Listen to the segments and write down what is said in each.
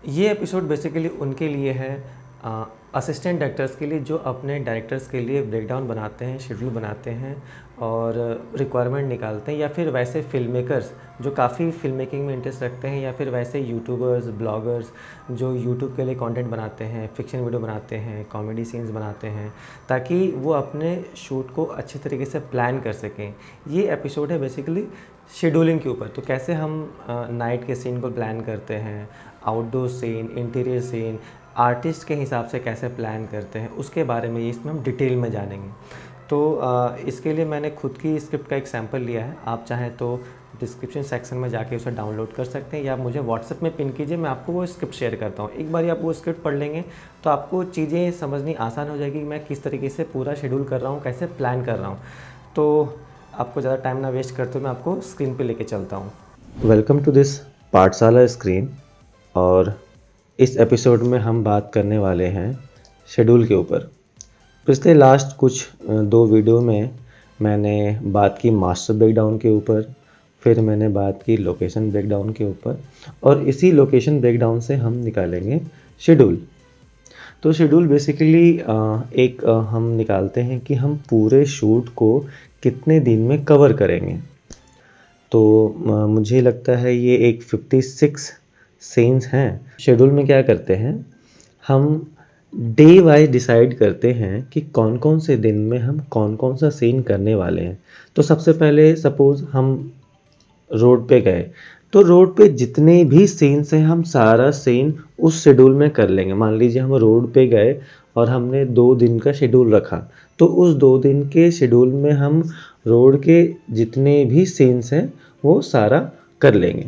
ये episode basically उनके लिए है, असिस्टेंट डायरेक्टर्स के लिए, जो अपने डायरेक्टर्स के लिए ब्रेकडाउन बनाते हैं, शेड्यूल बनाते हैं और रिक्वायरमेंट निकालते हैं, या फिर वैसे फिल्म मेकर्स जो काफ़ी फिल्म मेकिंग में इंटरेस्ट रखते हैं, या फिर वैसे यूट्यूबर्स, ब्लॉगर्स जो यूट्यूब के लिए कंटेंट बनाते हैं, फिक्शन वीडियो बनाते हैं, कॉमेडी सीन्स बनाते हैं, ताकि वो अपने शूट को अच्छे तरीके से प्लान कर सकें। ये एपिसोड है बेसिकली शेड्यूलिंग के ऊपर, तो कैसे हम नाइट के सीन को प्लान करते हैं, outdoor scene, interior scene, artist के हिसाब से कैसे प्लान करते हैं, उसके बारे में इसमें हम डिटेल में जानेंगे। तो इसके लिए मैंने खुद की स्क्रिप्ट का एक सैम्पल लिया है। आप चाहें तो डिस्क्रिप्शन सेक्शन में जाके उसे डाउनलोड कर सकते हैं, या मुझे व्हाट्सएप में पिन कीजिए, मैं आपको वो स्क्रिप्ट शेयर करता हूँ। एक बार आप वो स्क्रिप्ट पढ़ लेंगे तो आपको चीज़ें समझनी आसान हो जाएगी कि मैं किस तरीके से पूरा शेड्यूल कर रहा हूँ, कैसे प्लान कर रहा हूँ। तो आपको ज़्यादा टाइम ना वेस्ट करते हुए मैं आपको स्क्रीन पे लेके चलता हूँ। वेलकम टू दिस पाठशाला स्क्रीन। और इस एपिसोड में हम बात करने वाले हैं शेड्यूल के ऊपर। पिछले लास्ट कुछ 2 वीडियो में मैंने बात की मास्टर ब्रेकडाउन के ऊपर, फिर मैंने बात की लोकेशन ब्रेकडाउन के ऊपर, और इसी लोकेशन ब्रेकडाउन से हम निकालेंगे शेड्यूल। तो शेड्यूल बेसिकली एक हम निकालते हैं कि हम पूरे शूट को कितने दिन में कवर करेंगे। तो मुझे लगता है ये एक 56 सीन्स हैं। शेड्यूल में क्या करते हैं, हम डे वाइज डिसाइड करते हैं कि कौन कौन से दिन में हम कौन कौन सा सीन करने वाले हैं। तो सबसे पहले सपोज़ हम रोड पे गए, तो रोड पे जितने भी सीन्स हैं हम सारा सीन उस शेड्यूल में कर लेंगे। मान लीजिए हम रोड पे गए और हमने 2 दिन का शेड्यूल रखा, तो उस 2 दिन के शेड्यूल में हम रोड के जितने भी सीन्स हैं वो सारा कर लेंगे।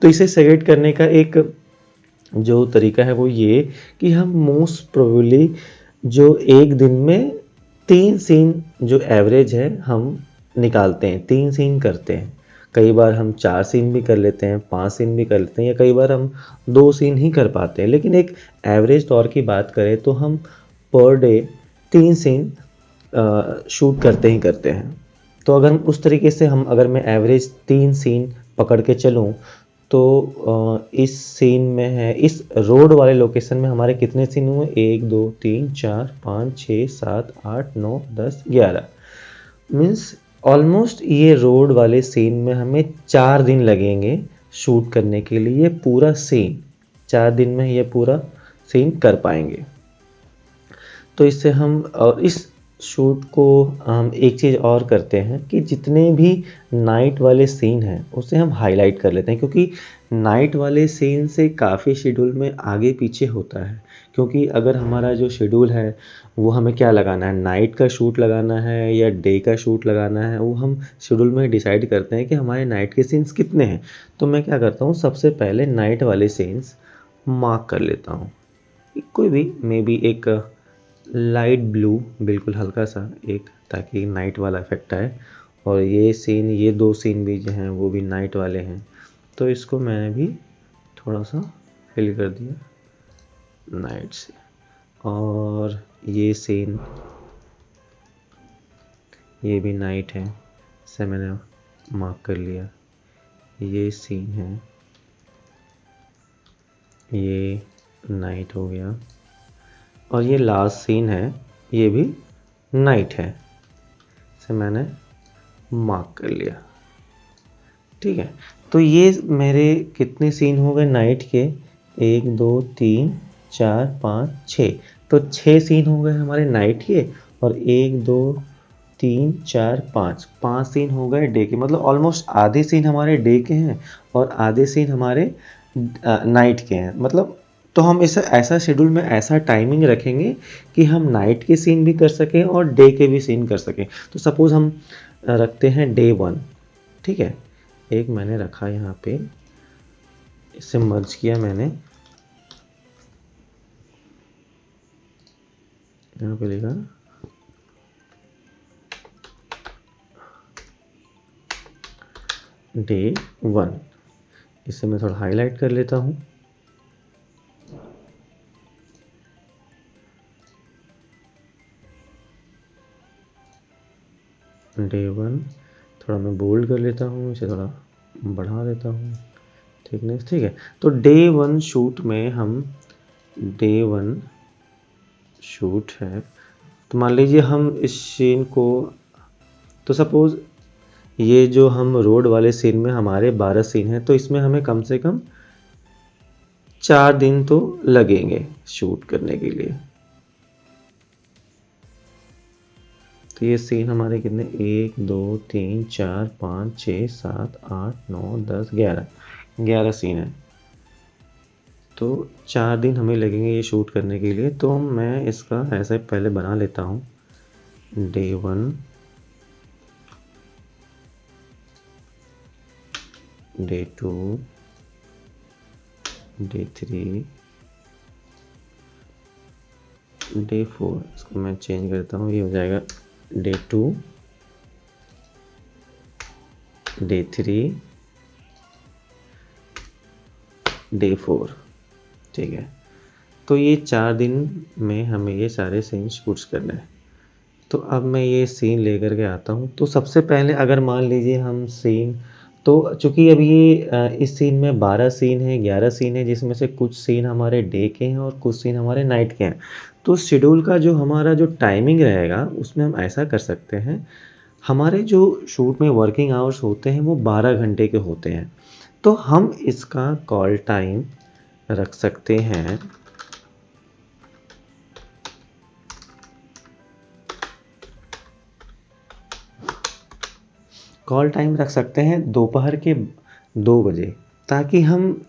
तो इसे सेग्रेगेट करने का एक जो तरीका है वो ये कि हम मोस्ट प्रोबेबली जो एक दिन में 3 सीन जो एवरेज है हम निकालते हैं, 3 सीन करते हैं। कई बार हम 4 सीन भी कर लेते हैं, 5 सीन भी कर लेते हैं, या कई बार हम 2 सीन ही कर पाते हैं। लेकिन एक एवरेज तौर की बात करें तो हम पर डे 3 सीन शूट करते ही करते हैं। तो अगर उस तरीके से अगर मैं एवरेज 3 सीन पकड़ के चलूँ, तो इस सीन में है, इस रोड वाले लोकेशन में हमारे कितने सीन हुए, 1 2 3 4 5 6 7 8 9 10 11। मीन्स ऑलमोस्ट ये रोड वाले सीन में हमें 4 दिन लगेंगे शूट करने के लिए। ये पूरा सीन 4 दिन में ये पूरा सीन कर पाएंगे। तो इससे हम, और इस शूट को हम एक चीज़ और करते हैं कि जितने भी नाइट वाले सीन हैं उसे हम हाईलाइट कर लेते हैं, क्योंकि नाइट वाले सीन से काफ़ी शेड्यूल में आगे पीछे होता है। क्योंकि अगर हमारा जो शेड्यूल है वो हमें क्या लगाना है, नाइट का शूट लगाना है या डे का शूट लगाना है, वो हम शेड्यूल में डिसाइड करते हैं कि हमारे नाइट के सीन्स कितने हैं। तो मैं क्या करता हूँ, सबसे पहले नाइट वाले सीन्स मार्क कर लेता हूँ। कोई भी मे बी एक लाइट ब्लू, बिल्कुल हल्का सा एक, ताकि नाइट वाला इफेक्ट आए। और ये सीन, ये 2 सीन भी जो हैं वो भी नाइट वाले हैं, तो इसको मैंने भी थोड़ा सा फिल कर दिया नाइट से। और ये सीन, ये भी नाइट है, इसे मैंने मार्क कर लिया। ये सीन है, ये नाइट हो गया। और ये लास्ट सीन है, ये भी नाइट है, इसे मैंने मार्क कर लिया। ठीक है, तो ये मेरे कितने सीन हो गए नाइट के, 1 2 3 4 5 6। तो 6 सीन हो गए हमारे नाइट के, और 1 2 3 4 5 सीन हो गए डे के। मतलब ऑलमोस्ट आधे सीन हमारे डे के हैं और आधे सीन हमारे नाइट के हैं। मतलब तो हम इसे ऐसा शेड्यूल में ऐसा टाइमिंग रखेंगे कि हम नाइट के सीन भी कर सकें और डे के भी सीन कर सकें। तो सपोज़ हम रखते हैं डे 1। ठीक है, एक मैंने रखा यहाँ पे, इसे मर्ज किया मैंने, यहाँ पे लिखा डे 1। इसे मैं थोड़ा हाईलाइट कर लेता हूँ। डे 1 थोड़ा मैं बोल्ड कर लेता हूँ, इसे थोड़ा बढ़ा देता हूँ। थिकनेस, ठीक है। तो डे 1 शूट में हम, डे 1 शूट है, तो मान लीजिए हम इस सीन को, तो सपोज़ ये जो हम रोड वाले सीन में हमारे 12 सीन हैं, तो इसमें हमें कम से कम 4 दिन तो लगेंगे शूट करने के लिए। तो ये सीन हमारे कितने, 1 2 3 4 5 6 7 8 9 10 11 सीन है। तो 4 दिन हमें लगेंगे ये शूट करने के लिए। तो मैं इसका ऐसे पहले बना लेता हूँ, डे 1, डे 2, डे 3, डे 4। इसको मैं चेंज करता हूँ, ये हो जाएगा डे 2, डे 3, डे 4, ठीक है। तो ये 4 दिन में हमें ये सारे सीन शूट्स करने हैं। तो अब मैं ये सीन लेकर के आता हूँ। तो सबसे पहले अगर मान लीजिए हम सीन, तो चूँकि अभी ये इस सीन में 12 सीन है, 11 सीन है, जिसमें से कुछ सीन हमारे डे के हैं और कुछ सीन हमारे नाइट के हैं। तो शेड्यूल का जो हमारा जो टाइमिंग रहेगा उसमें हम ऐसा कर सकते हैं, हमारे जो शूट में वर्किंग आवर्स होते हैं वो 12 घंटे के होते हैं। तो हम इसका कॉल टाइम रख सकते हैं, कॉल टाइम रख सकते हैं दोपहर के 2 बजे, ताकि हम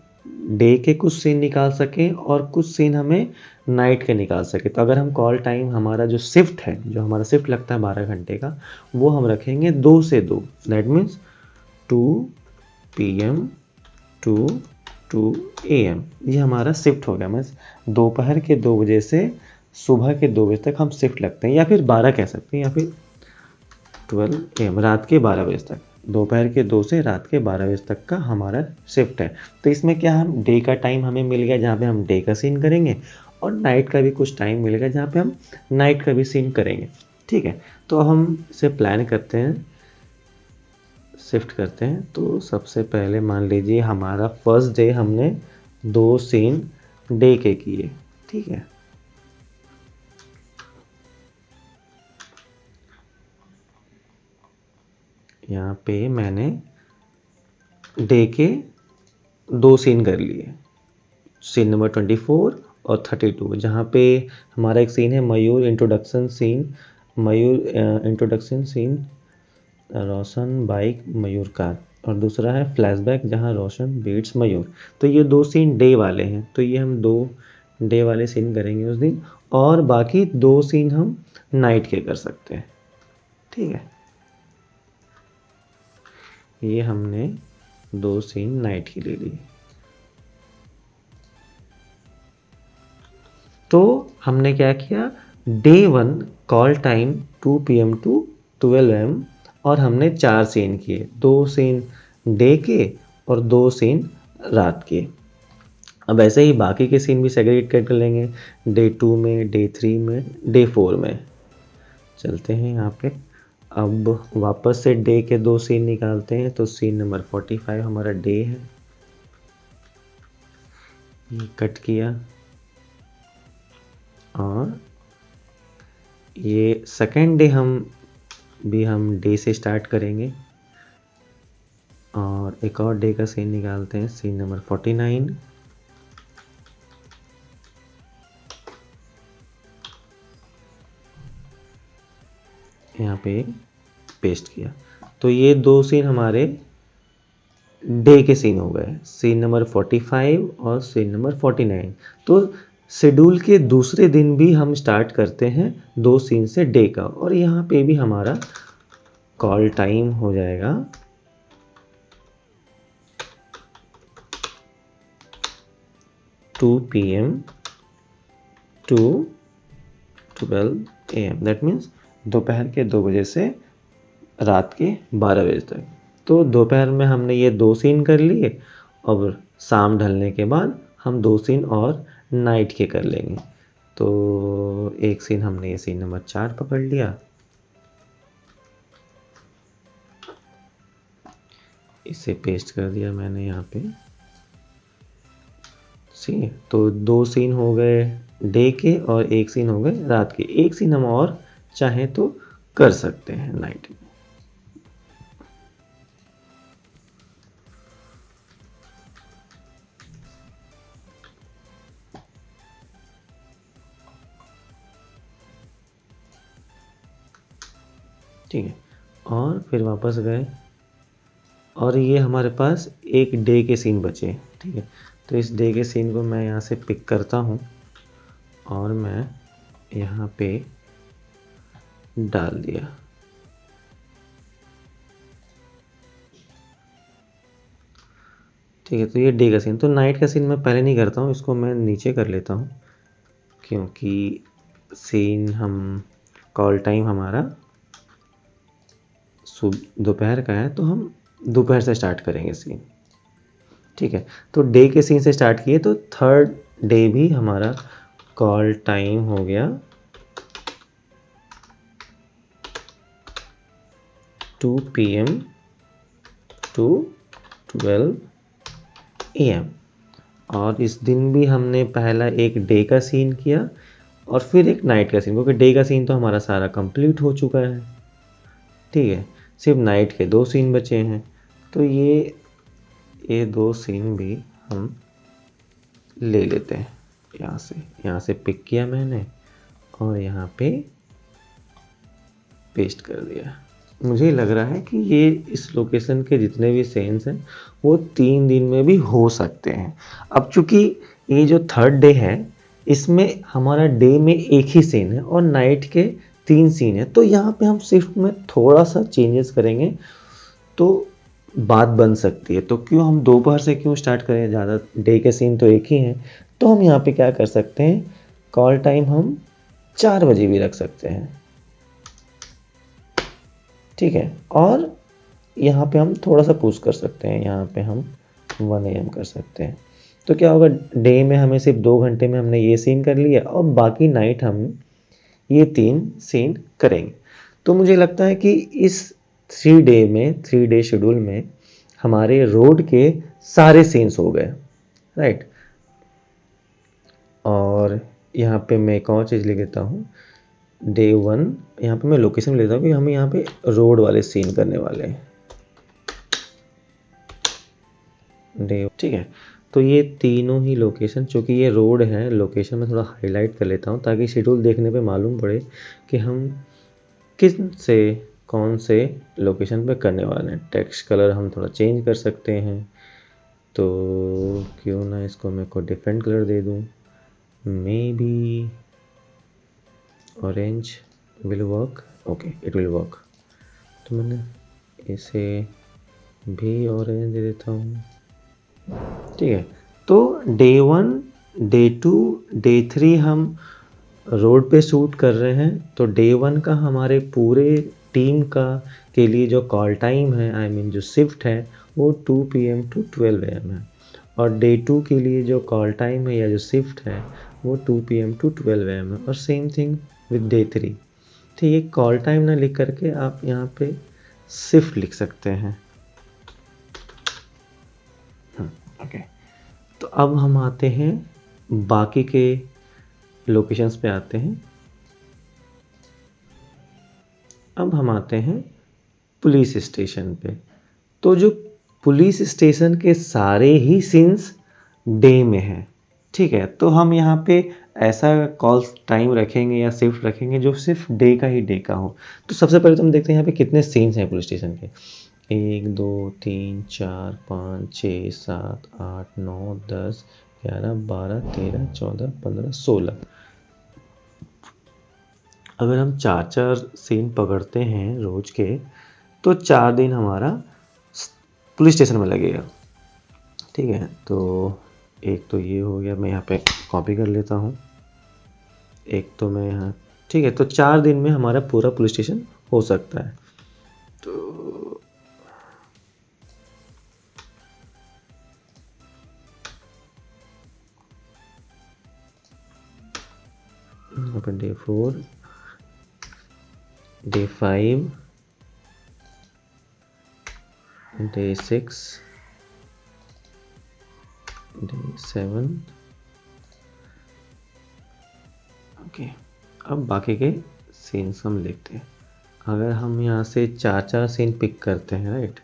डे के कुछ सीन निकाल सकें और कुछ सीन हमें नाइट के निकाल सकें। तो अगर हम कॉल टाइम, हमारा जो शिफ्ट है, जो हमारा शिफ्ट लगता है 12 घंटे का, वो हम रखेंगे 2 से 2, that means 2 PM to 2 AM। ये हमारा शिफ्ट हो गया। मीन्स दोपहर के 2 बजे से सुबह के 2 बजे तक हम शिफ्ट लगते हैं, या फिर 12 कह सकते हैं, या फिर 12 AM, रात के 12 बजे तक। दोपहर के 2 से रात के 12 बजे तक का हमारा शिफ्ट है। तो इसमें क्या, हम डे का टाइम हमें मिल गया जहाँ पे हम डे का सीन करेंगे, और नाइट का भी कुछ टाइम मिलेगा जहाँ पे हम नाइट का भी सीन करेंगे, ठीक है। तो हम इसे प्लान करते हैं, शिफ्ट करते हैं। तो सबसे पहले मान लीजिए हमारा फर्स्ट डे हमने 2 सीन डे के किए, ठीक है। यहाँ पे मैंने डे के 2 सीन कर लिए, सीन नंबर 24 और 32, जहाँ पे हमारा एक सीन है मयूर इंट्रोडक्शन सीन, मयूर इंट्रोडक्शन सीन, रोशन बाइक मयूर कार, और दूसरा है फ्लैशबैक जहाँ रोशन बीट्स मयूर। तो ये 2 सीन डे वाले हैं, तो ये हम 2 डे वाले सीन करेंगे उस दिन, और बाकी 2 सीन हम नाइट के कर सकते हैं, ठीक है। ये हमने 2 सीन नाइट के ले लिए। तो हमने क्या किया, day 1 call time 2 PM to 12 AM, और हमने 4 सीन किए, 2 सीन डे के और 2 सीन रात के। अब ऐसे ही बाकी के सीन भी सेग्रीगेट कर लेंगे, डे 2 में, डे 3 में, डे 4 में। चलते हैं यहाँ पे, अब वापस से डे के 2 सीन निकालते हैं। तो सीन नंबर 45 हमारा डे है, ये कट किया, और ये सेकेंड डे हम डे से स्टार्ट करेंगे, और एक और डे का सीन निकालते हैं, सीन नंबर 49। यहाँ पे पेस्ट किया। तो ये 2 सीन हमारे डे के सीन हो गए, सीन नंबर 45 और सीन नंबर 49। तो शेड्यूल के दूसरे दिन भी हम स्टार्ट करते हैं 2 सीन से डे का, और यहाँ पे भी हमारा कॉल टाइम हो जाएगा 2 PM to 12 AM, that means दोपहर के 2 बजे से रात के 12 बजे तक। तो दोपहर में हमने ये 2 सीन कर लिए, और शाम ढलने के बाद हम 2 सीन और नाइट के कर लेंगे। तो एक सीन हमने ये सीन नंबर 4 पकड़ लिया, इसे पेस्ट कर दिया मैंने यहाँ पे, ठीक है, तो 2 सीन हो गए डे के और 1 सीन हो गए रात के। 1 सीन हम और चाहें तो कर सकते हैं नाइट में। ठीक है, और फिर वापस गए और ये हमारे पास एक डे के सीन बचे। ठीक है, तो इस डे के सीन को मैं यहाँ से पिक करता हूँ और मैं यहाँ पे डाल दिया। ठीक है, तो ये डे का सीन, तो नाइट का सीन मैं पहले नहीं करता हूँ, इसको मैं नीचे कर लेता हूँ क्योंकि सीन हम कॉल टाइम हमारा दोपहर का है, तो हम दोपहर से स्टार्ट करेंगे सीन। ठीक है, तो डे के सीन से स्टार्ट किए तो थर्ड डे भी हमारा कॉल टाइम हो गया 2 PM टू 12 AM। और इस दिन भी हमने पहला एक डे का सीन किया और फिर एक नाइट का सीन, क्योंकि डे का सीन तो हमारा सारा कंप्लीट हो चुका है। ठीक है, सिर्फ नाइट के 2 सीन बचे हैं, तो ये 2 सीन भी हम ले लेते हैं। यहाँ से पिक किया मैंने और यहाँ पे पेस्ट कर दिया। मुझे लग रहा है कि ये इस लोकेशन के जितने भी सीन्स हैं वो 3 दिन में भी हो सकते हैं। अब चूंकि ये जो थर्ड डे है इसमें हमारा डे में एक ही सीन है और नाइट के 3 सीन है, तो यहाँ पे हम शिफ्ट में थोड़ा सा चेंजेस करेंगे तो बात बन सकती है। तो क्यों हम दोपहर से क्यों स्टार्ट करें, ज़्यादा डे के सीन तो एक ही हैं। तो हम यहाँ पे क्या कर सकते हैं, कॉल टाइम हम 4 बजे भी रख सकते हैं। ठीक है, और यहाँ पे हम थोड़ा सा पुश कर सकते हैं, यहाँ पे हम 1 AM कर सकते हैं। तो क्या होगा, डे में हमें सिर्फ 2 घंटे में हमने ये सीन कर लिया और बाकी नाइट हम ये 3 सीन करेंगे। तो मुझे लगता है कि इस 3 डे शेड्यूल में हमारे रोड के सारे सीन्स हो गए, राइट। और यहाँ पे मैं एक और चीज़ लिख देता हूँ, डे 1 यहाँ पे मैं लोकेशन लेता हूँ कि हम यहाँ पे रोड वाले सीन करने वाले हैं। डे, ठीक है, तो ये तीनों ही लोकेशन, चूँकि ये रोड है, लोकेशन में थोड़ा हाईलाइट कर लेता हूँ ताकि शेड्यूल देखने पे मालूम पड़े कि हम किस से कौन से लोकेशन पे करने वाले हैं। टेक्स्ट कलर हम थोड़ा चेंज कर सकते हैं, तो क्यों ना इसको मैं को डिफरेंट कलर दे दूँ, may be orange will work. Okay, it will work. तो मैंने इसे भी ऑरेंज दे देता हूँ। ठीक है, तो डे 1, डे 2, डे 3 हम रोड पे शूट कर रहे हैं। तो डे 1 का हमारे पूरे टीम का के लिए जो कॉल टाइम है, आई मीन जो शिफ्ट है, वो 2 PM टू 12 AM है। और डे 2 के लिए जो कॉल टाइम है या जो शिफ्ट है वो 2 PM टू 12 AM है। और सेम थिंग विद डे 3। ठीक है, कॉल टाइम ना लिख करके आप यहाँ पे शिफ्ट लिख सकते हैं। ओके, तो अब हम आते हैं बाकी के लोकेशंस पे आते हैं। अब हम आते हैं पुलिस स्टेशन पे। तो जो पुलिस स्टेशन के सारे ही सीन्स डे में हैं। ठीक है, तो हम यहाँ पे ऐसा कॉल टाइम रखेंगे या शिफ्ट रखेंगे जो सिर्फ डे का ही डे का हो। तो सबसे पहले तो हम देखते हैं यहाँ पे कितने सीन्स हैं पुलिस स्टेशन के। 1 2 3 4 5 6 7 8 9 10 11 12 13 14 15 16। अगर हम 4 सीन पकड़ते हैं रोज के, तो 4 दिन हमारा पुलिस स्टेशन में लगेगा। ठीक है, तो एक तो ये हो गया, मैं यहाँ पे कॉपी कर लेता हूँ। एक तो मैं यहाँ, ठीक है, तो 4 दिन में हमारा पूरा पुलिस स्टेशन हो सकता है। तो यहाँ per day 4, day 5, day 6, day 7, okay, अब बाकी के सीन्स हम लिखते हैं। अगर हम यहाँ से 4-4 सीन पिक करते हैं, राइट,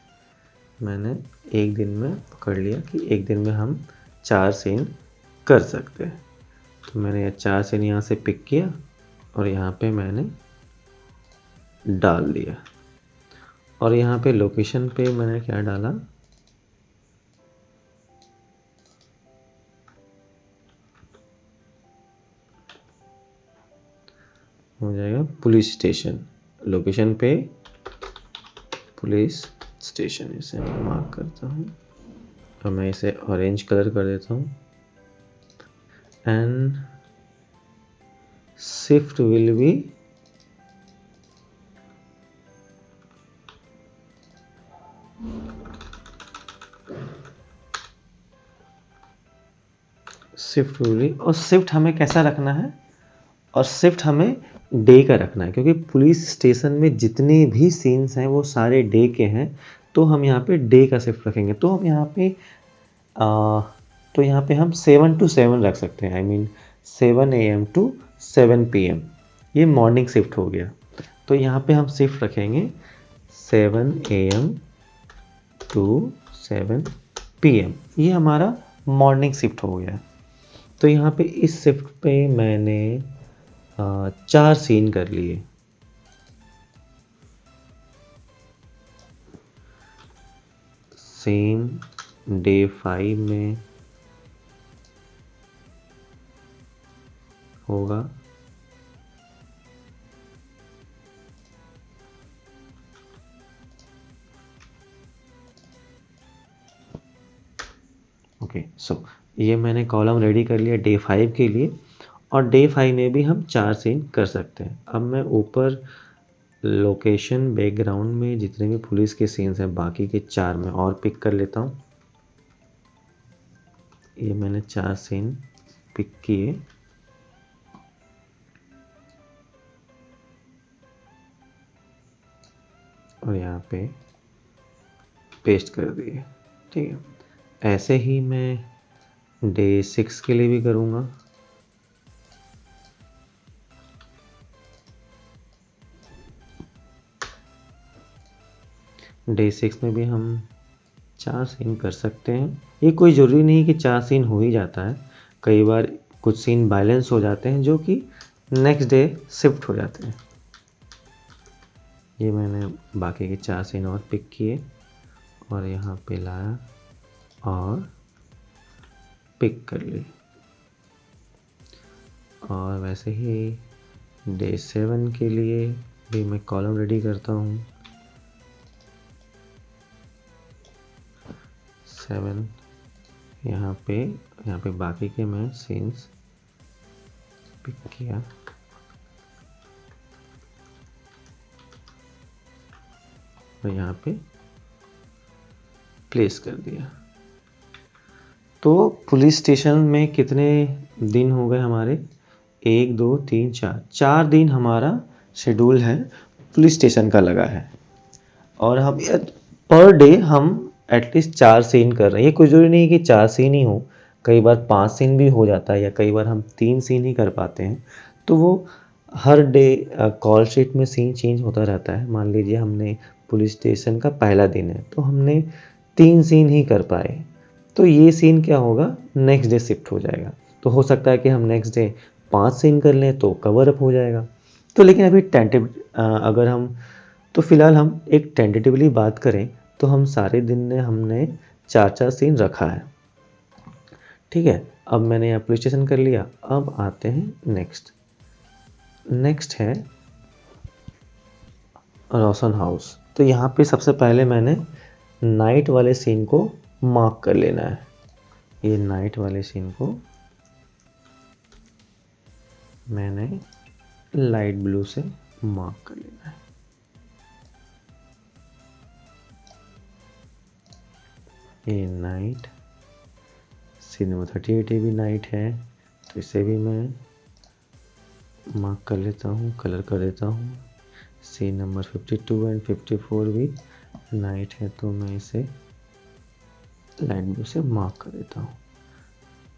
मैंने एक दिन में पकड़ लिया कि एक दिन में हम 4 सीन कर सकते हैं। तो मैंने ये 4 सीन यहाँ से पिक किया और यहाँ पे मैंने डाल दिया। और यहाँ पे लोकेशन पे मैंने क्या डाला, हो जाएगा पुलिस स्टेशन। लोकेशन पे पुलिस स्टेशन, इसे मैं मार्क करता हूँ और मैं इसे ऑरेंज कलर कर देता हूँ। एंड शिफ्ट विल बी और शिफ्ट हमें कैसा रखना है, और शिफ्ट हमें डे का रखना है, क्योंकि पुलिस स्टेशन में जितने भी सीन्स हैं वो सारे डे के हैं। तो हम यहाँ पे डे का शिफ्ट रखेंगे। तो हम यहाँ पे हम 7 to 7 रख सकते हैं। I mean 7 AM to 7 PM, ये मॉर्निंग शिफ्ट हो गया। तो यहाँ पे हम शिफ्ट रखेंगे 7 AM to 7 PM, ये हमारा मॉर्निंग शिफ्ट हो गया। तो यहाँ पे इस शिफ्ट पे मैंने 4 सीन कर लिए। सेम डे 5 में होगा। ओके, सो ये मैंने कॉलम रेडी कर लिया डे 5 के लिए, और डे 5 में भी हम 4 सीन कर सकते हैं। अब मैं ऊपर लोकेशन बैकग्राउंड में जितने भी पुलिस के सीन्स हैं बाकी के 4 में और पिक कर लेता हूँ। ये मैंने 4 सीन पिक किए और यहाँ पे पेस्ट कर दिए। ठीक है, ऐसे ही मैं डे 6 के लिए भी करूँगा। डे 6 में भी हम 4 सीन कर सकते हैं। ये कोई ज़रूरी नहीं कि 4 सीन हो ही जाता है, कई बार कुछ सीन बैलेंस हो जाते हैं जो कि नेक्स्ट डे शिफ्ट हो जाते हैं। ये मैंने बाकी के 4 सीन और पिक किए और यहाँ पे लाया और पिक कर ली। और वैसे ही डे 7 के लिए भी मैं कॉलम रेडी करता हूँ। 7 यहाँ पे बाकी के मैं सीन्स पिक किया और यहाँ पे प्लेस कर दिया। तो पुलिस स्टेशन में कितने दिन हो गए हमारे, 1 2 3 4 दिन हमारा शेड्यूल है पुलिस स्टेशन का लगा है। और हम पर डे हम एटलीस्ट 4 सीन कर रहे हैं। ये कुछ जरूरी नहीं कि 4 सीन ही हो, कई बार 5 सीन भी हो जाता है या कई बार हम 3 सीन ही कर पाते हैं। तो वो हर डे कॉल शीट में सीन चेंज होता रहता है। मान लीजिए हमने पुलिस स्टेशन का पहला दिन है तो हमने 3 सीन ही कर पाए, तो ये सीन क्या होगा, नेक्स्ट डे शिफ्ट हो जाएगा। तो हो सकता है कि हम नेक्स्ट डे 5 सीन कर लें तो कवर अप हो जाएगा। तो लेकिन अभी अगर हम तो फिलहाल हम एक टेंटेटिवली बात करें तो हम सारे दिन में हमने 4 सीन रखा है। ठीक है, अब मैंने यहाँ पुलिस स्टेशन कर लिया। अब आते हैं नेक्स्ट है रोशन हाउस। तो यहाँ पे सबसे पहले मैंने नाइट वाले सीन को मार्क कर लेना है। ये नाइट वाले सीन को मैंने लाइट ब्लू से मार्क कर लेना है। ये नाइट सीन नंबर 38 भी नाइट है, तो इसे भी मैं मार्क कर लेता हूँ, कलर कर देता हूँ। सीन नंबर 52 एंड 54 भी नाइट है, तो मैं इसे लाइट ब्लू से मार्क कर देता हूँ।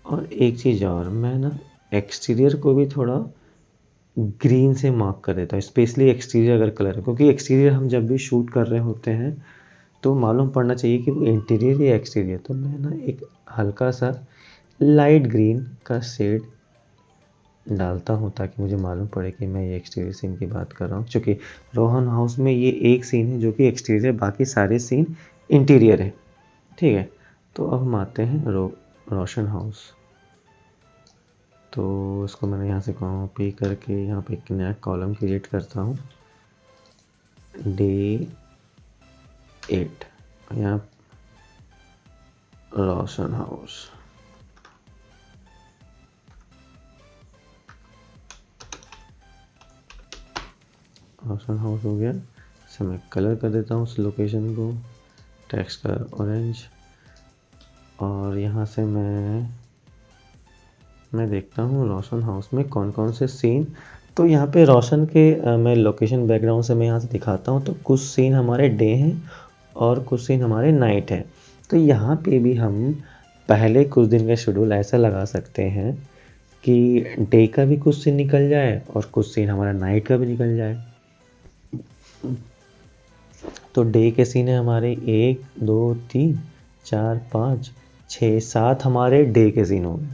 और एक चीज़ और, मैं ना एक्सटीरियर को भी थोड़ा ग्रीन से मार्क कर देता हूँ, स्पेशली एक्सटीरियर अगर कलर है, क्योंकि एक्सटीरियर हम जब भी शूट कर रहे होते हैं तो मालूम पड़ना चाहिए कि वो इंटीरियर या एक्सटीरियर। तो मैं ना एक हल्का सा लाइट ग्रीन का शेड डालता हूँ ताकि मुझे मालूम पड़े कि मैं ये एक्सटीरियर सीन की बात कर रहा हूँ, क्योंकि रोहन हाउस में ये एक सीन है जो कि एक्सटीरियर, बाकी सारे सीन इंटीरियर है। ठीक है, तो अब हम आते हैं रोशन हाउस। तो इसको मैंने यहाँ से कॉपी करके यहाँ पे एक नया कॉलम क्रिएट करता हूँ, डे 8, यहाँ रोशन हाउस। रोशन हाउस हो गया। इसे मैं कलर कर देता हूँ उस लोकेशन को, टेक्स्ट कलर ऑरेंज। और यहाँ से मैं देखता हूँ रोशन हाउस में कौन कौन से सीन। तो यहाँ पे रोशन के मैं लोकेशन बैकग्राउंड से मैं यहाँ से दिखाता हूँ। तो कुछ सीन हमारे डे हैं और कुछ सीन हमारे नाइट है। तो यहाँ पे भी हम पहले कुछ दिन का शेड्यूल ऐसा लगा सकते हैं कि डे का भी कुछ सीन निकल जाए और कुछ सीन हमारा नाइट का भी निकल जाए। तो डे के सीन है हमारे 1 2 3 4 5 6 7 हमारे डे के सीन हो गए।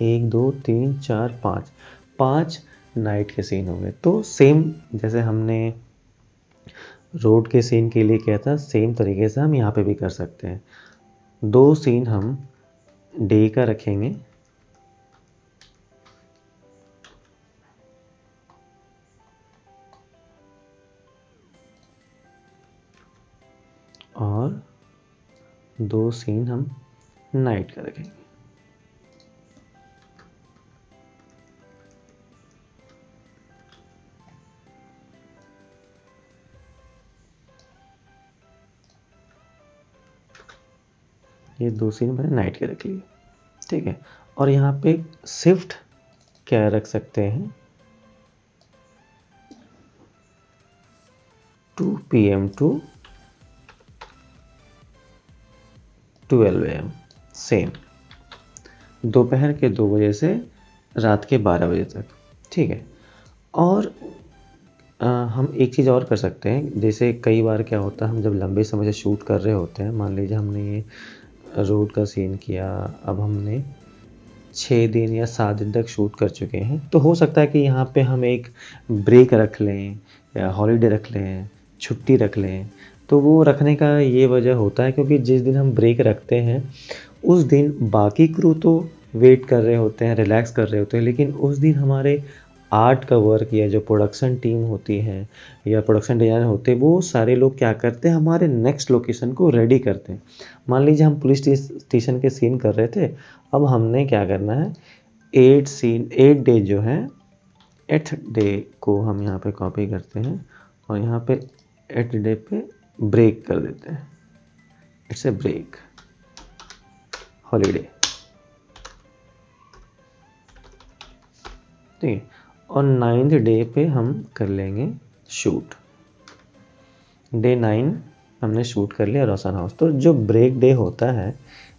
1 2 3 4 5 5 नाइट के सीन हो गए। तो सेम जैसे हमने रोड के सीन के लिए किया था, सेम तरीके से हम यहाँ पे भी कर सकते हैं। 2 सीन हम डे का रखेंगे और 2 सीन हम नाइट का रखेंगे। ये 2 सीन मैंने नाइट के रख लिए। ठीक है, और यहाँ पे शिफ्ट क्या रख सकते हैं, 2 PM टू 12 AM, सेम दोपहर के 2 बजे से रात के 12 बजे तक। ठीक है, और हम एक चीज़ और कर सकते हैं। जैसे कई बार क्या होता है, हम जब लंबे समय से शूट कर रहे होते हैं, मान लीजिए हमने ये रोड का सीन किया, अब हमने 6 दिन या 7 दिन तक शूट कर चुके हैं, तो हो सकता है कि यहाँ पे हम एक ब्रेक रख लें या हॉलीडे रख लें, छुट्टी रख लें। तो वो रखने का ये वजह होता है क्योंकि जिस दिन हम ब्रेक रखते हैं उस दिन बाकी क्रू तो वेट कर रहे होते हैं, रिलैक्स कर रहे होते हैं, लेकिन उस दिन हमारे आर्ट का वर्क या जो प्रोडक्शन टीम होती है या प्रोडक्शन डिज़ाइनर होते हैं, वो सारे लोग क्या करते हैं, हमारे नेक्स्ट लोकेशन को रेडी करते हैं। मान लीजिए हम पुलिस स्टेशन के सीन कर रहे थे, अब हमने क्या करना है, 8 डे जो है, 8 डे को हम यहाँ पे कॉपी करते हैं और यहाँ पे 8 डे पे ब्रेक कर देते हैं। It's a break, holiday. ठीक है, और 9th डे पे हम कर लेंगे शूट। डे 9 हमने शूट कर लिया रोशन हाउस। तो जो ब्रेक डे होता है,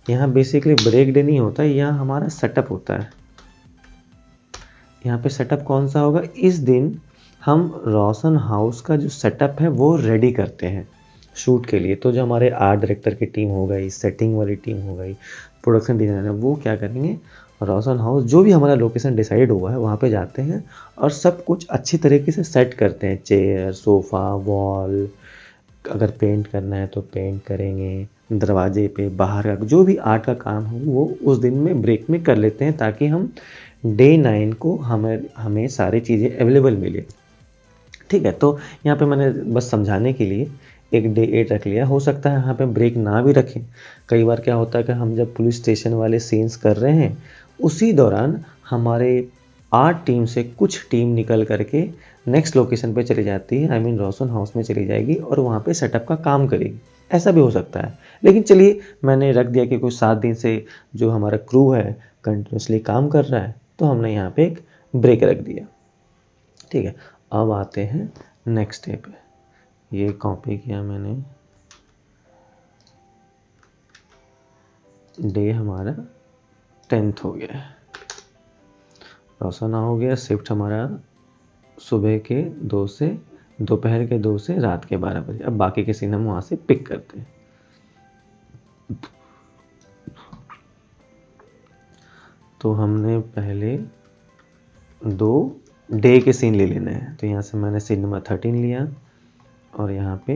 यहाँ बेसिकली ब्रेक डे नहीं होता, यहाँ हमारा सेटअप होता है। यहाँ पे सेटअप कौन सा होगा, इस दिन हम रोशन हाउस का जो सेटअप है वो रेडी करते हैं शूट के लिए। तो जो हमारे आर्ट डायरेक्टर की टीम हो गई, सेटिंग वाली टीम हो गई, प्रोडक्शन डिज़ाइनर, वो क्या करेंगे, रोशन हाउस जो भी हमारा लोकेशन डिसाइड हुआ है वहाँ पे जाते हैं और सब कुछ अच्छी तरीके से सेट करते हैं। चेयर, सोफ़ा, वॉल, अगर पेंट करना है तो पेंट करेंगे, दरवाजे पे बाहर का जो भी आर्ट का काम हो वो उस दिन में ब्रेक में कर लेते हैं, ताकि हम डे 9 को हमें सारी चीज़ें अवेलेबल मिले। ठीक है, तो यहाँ पे मैंने बस समझाने के लिए एक डे 8 रख लिया। हो सकता है यहाँ पे ब्रेक ना भी रखें। कई बार क्या होता है कि हम जब पुलिस स्टेशन वाले सीन्स कर रहे हैं, उसी दौरान हमारे आर्ट टीम से कुछ टीम निकल करके नेक्स्ट लोकेशन पे चली जाती है, आई मीन रोशन हाउस में चली जाएगी और वहाँ पे सेटअप का काम करेगी। ऐसा भी हो सकता है, लेकिन चलिए मैंने रख दिया कि कुछ 7 दिन से जो हमारा क्रू है कंटिन्यूसली काम कर रहा है, तो हमने यहाँ पे एक ब्रेक रख दिया। ठीक है, अब आते हैं नेक्स्ट डे पे। ये कॉपी किया मैंने, डे हमारा 10th हो गया, रोशन हो गया, शिफ्ट हमारा सुबह के 2 से दोपहर के 2 से रात के 12 बजे। अब बाकी के सीन हम वहाँ से पिक करते हैं। तो हमने पहले 2 डे के सीन ले लेने हैं। तो यहाँ से मैंने सीन नंबर 13 लिया और यहाँ पे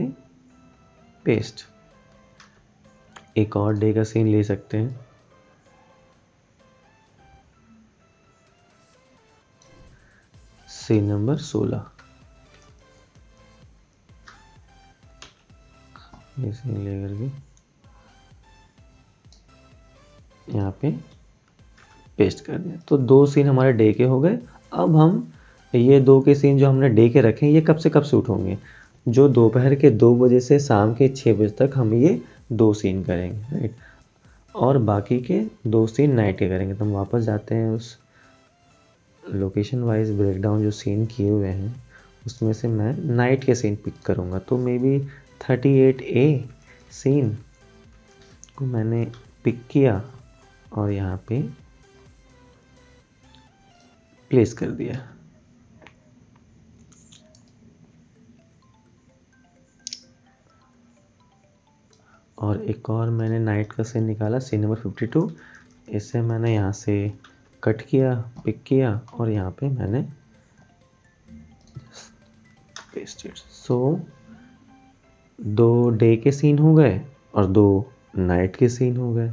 पेस्ट। एक और डे का सीन ले सकते हैं। सीन नंबर 16 ये सीन ले करके यहाँ पे पेस्ट कर दिया। तो 2 सीन हमारे डे के हो गए। अब हम ये 2 के सीन जो हमने डे के रखे हैं ये कब से कब शूट होंगे? जो दोपहर के 2 बजे से शाम के 6 बजे तक हम ये 2 सीन करेंगे, राइट। और बाकी के 2 सीन नाइट के करेंगे। तो हम वापस जाते हैं उस लोकेशन वाइज ब्रेकडाउन जो सीन किए हुए हैं उसमें से मैं नाइट के सीन पिक करूँगा। तो मे बी 38A सीन को मैंने पिक किया और यहाँ पे प्लेस कर दिया। और एक और मैंने नाइट का सीन निकाला, सीन नंबर 52। इसे मैंने यहाँ से कट किया, पिक किया और यहाँ पे मैंने पेस्टेड। सो 2 डे के सीन हो गए और 2 नाइट के सीन हो गए।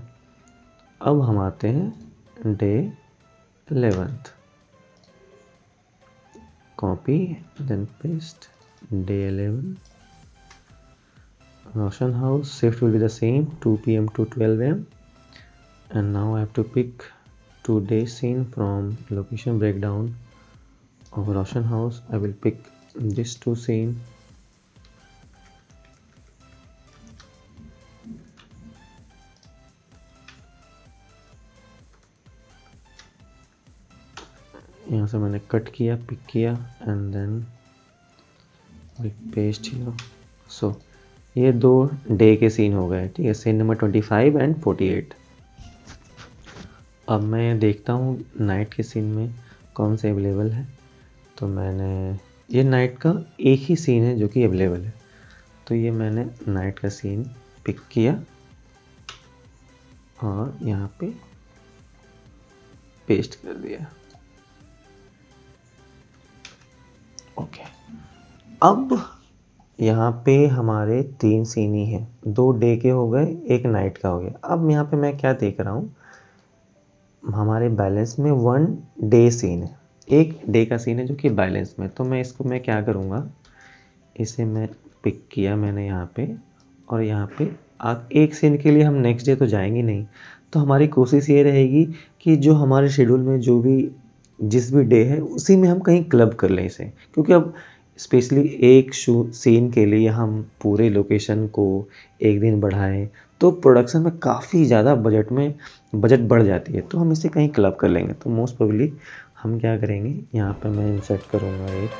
अब हम आते हैं day 11th। Copy then paste day 11। Roshan house shift will be the same 2 p.m. to 12 a.m. and now I have to pick 2 day scene from location breakdown of Roshan house. I will pick this 2 scene. यहाँ से मैंने cut किया, pick किया and then paste here. So ये 2 day के scene हो गए, ठीक है। Scene number 25 and 48। अब मैं देखता हूँ नाइट के सीन में कौन से अवेलेबल है। तो मैंने ये नाइट का एक ही सीन है जो कि अवेलेबल है। तो ये मैंने नाइट का सीन पिक किया और यहाँ पे पेस्ट कर दिया। ओके, अब यहाँ पे हमारे 3 सीन ही हैं। 2 डे के हो गए, 1 नाइट का हो गया। अब यहाँ पे मैं क्या देख रहा हूँ, हमारे बैलेंस में 1 डे सीन है, 1 डे का सीन है जो कि बैलेंस में। तो मैं इसको मैं क्या करूँगा, इसे मैं पिक किया मैंने यहाँ पे और यहाँ पे एक सीन के लिए हम नेक्स्ट डे तो जाएंगे नहीं। तो हमारी कोशिश ये रहेगी कि जो हमारे शेड्यूल में जो भी जिस भी डे है उसी में हम कहीं क्लब कर लें इसे। क्योंकि अब स्पेशली एक सीन के लिए हम पूरे लोकेशन को एक दिन बढ़ाएं तो प्रोडक्शन में काफ़ी ज़्यादा बजट बढ़ जाती है। तो हम इसे कहीं क्लब कर लेंगे। तो मोस्ट प्रोबेबली हम क्या करेंगे, यहाँ पे मैं इंसर्ट करूँगा एक